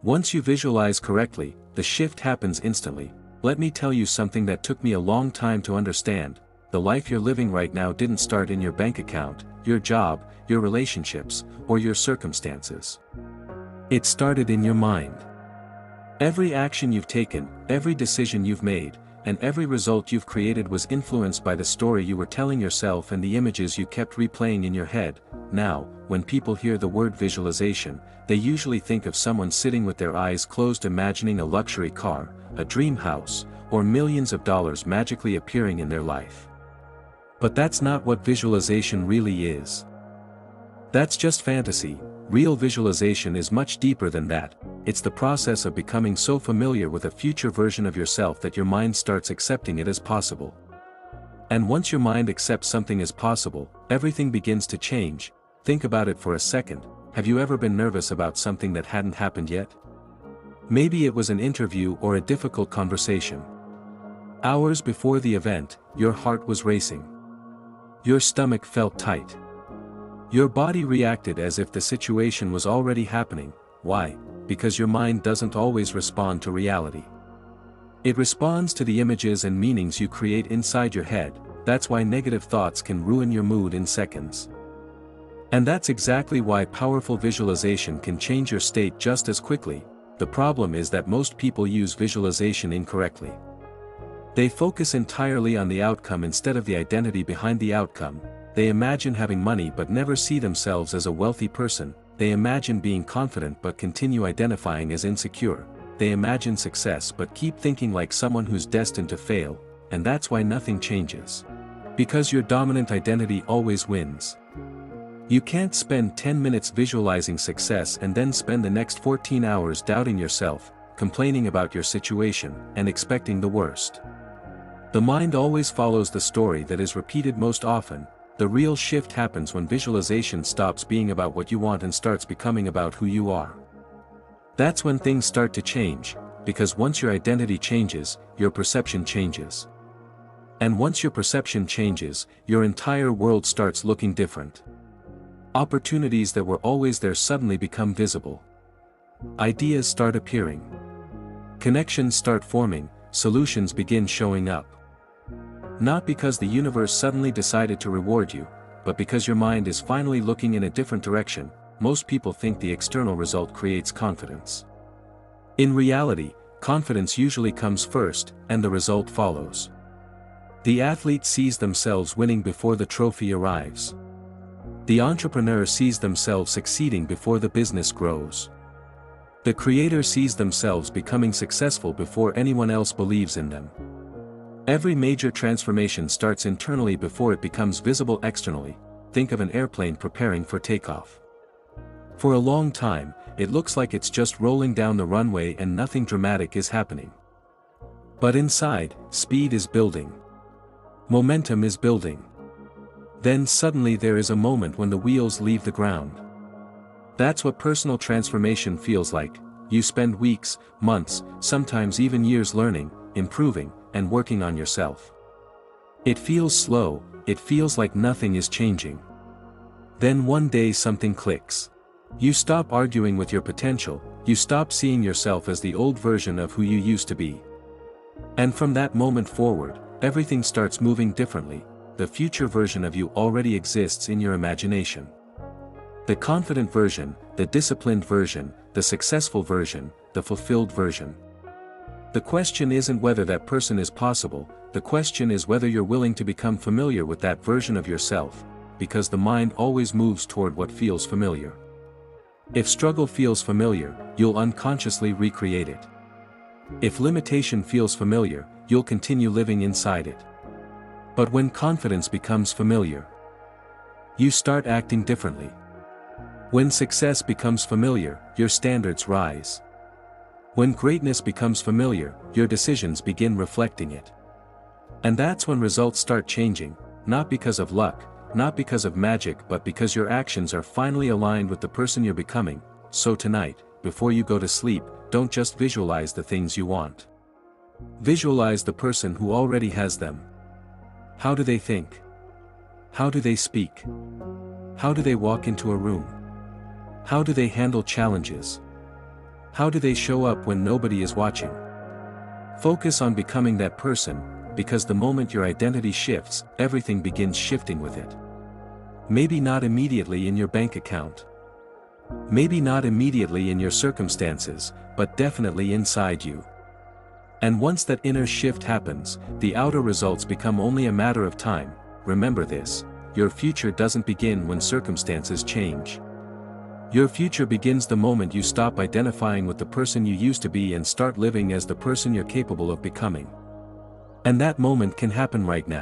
Once you visualize correctly, the shift happens instantly. Let me tell you something that took me a long time to understand. The life you're living right now didn't start in your bank account, your job, your relationships, or your circumstances. It started in your mind. Every action you've taken, every decision you've made, and every result you've created was influenced by the story you were telling yourself and the images you kept replaying in your head. Now, when people hear the word visualization, they usually think of someone sitting with their eyes closed imagining a luxury car, a dream house, or millions of dollars magically appearing in their life. But that's not what visualization really is. That's just fantasy. Real visualization is much deeper than that. It's the process of becoming so familiar with a future version of yourself that your mind starts accepting it as possible. And once your mind accepts something as possible, everything begins to change. Think about it for a second. Have you ever been nervous about something that hadn't happened yet? Maybe it was an interview or a difficult conversation. Hours before the event, your heart was racing. Your stomach felt tight. Your body reacted as if the situation was already happening. Why? Because your mind doesn't always respond to reality. It responds to the images and meanings you create inside your head. That's why negative thoughts can ruin your mood in seconds. And that's exactly why powerful visualization can change your state just as quickly. The problem is that most people use visualization incorrectly. They focus entirely on the outcome instead of the identity behind the outcome. They imagine having money but never see themselves as a wealthy person. They imagine being confident but continue identifying as insecure. They imagine success but keep thinking like someone who's destined to fail, and that's why nothing changes. Because your dominant identity always wins. You can't spend 10 minutes visualizing success and then spend the next 14 hours doubting yourself, complaining about your situation, and expecting the worst. The mind always follows the story that is repeated most often. The real shift happens when visualization stops being about what you want and starts becoming about who you are. That's when things start to change, because once your identity changes, your perception changes. And once your perception changes, your entire world starts looking different. Opportunities that were always there suddenly become visible. Ideas start appearing. Connections start forming, solutions begin showing up. Not because the universe suddenly decided to reward you, but because your mind is finally looking in a different direction. Most people think the external result creates confidence. In reality, confidence usually comes first, and the result follows. The athlete sees themselves winning before the trophy arrives. The entrepreneur sees themselves succeeding before the business grows. The creator sees themselves becoming successful before anyone else believes in them. Every major transformation starts internally before it becomes visible externally. Think of an airplane preparing for takeoff. For a long time, it looks like it's just rolling down the runway and nothing dramatic is happening. But inside, speed is building. Momentum is building. Then suddenly there is a moment when the wheels leave the ground. That's what personal transformation feels like. You spend weeks, months, sometimes even years learning, improving, and working on yourself. It feels slow, it feels like nothing is changing. Then one day something clicks. You stop arguing with your potential, you stop seeing yourself as the old version of who you used to be. And from that moment forward, everything starts moving differently. The future version of you already exists in your imagination. The confident version, the disciplined version, the successful version, the fulfilled version. The question isn't whether that person is possible, the question is whether you're willing to become familiar with that version of yourself, because the mind always moves toward what feels familiar. If struggle feels familiar, you'll unconsciously recreate it. If limitation feels familiar, you'll continue living inside it. But when confidence becomes familiar, you start acting differently. When success becomes familiar, your standards rise. When greatness becomes familiar, your decisions begin reflecting it. And that's when results start changing, not because of luck, not because of magic, but because your actions are finally aligned with the person you're becoming. So tonight, before you go to sleep, don't just visualize the things you want. Visualize the person who already has them. How do they think? How do they speak? How do they walk into a room? How do they handle challenges? How do they show up when nobody is watching? Focus on becoming that person, because the moment your identity shifts, everything begins shifting with it. Maybe not immediately in your bank account. Maybe not immediately in your circumstances, but definitely inside you. And once that inner shift happens, the outer results become only a matter of time. Remember this: your future doesn't begin when circumstances change. Your future begins the moment you stop identifying with the person you used to be and start living as the person you're capable of becoming. And that moment can happen right now.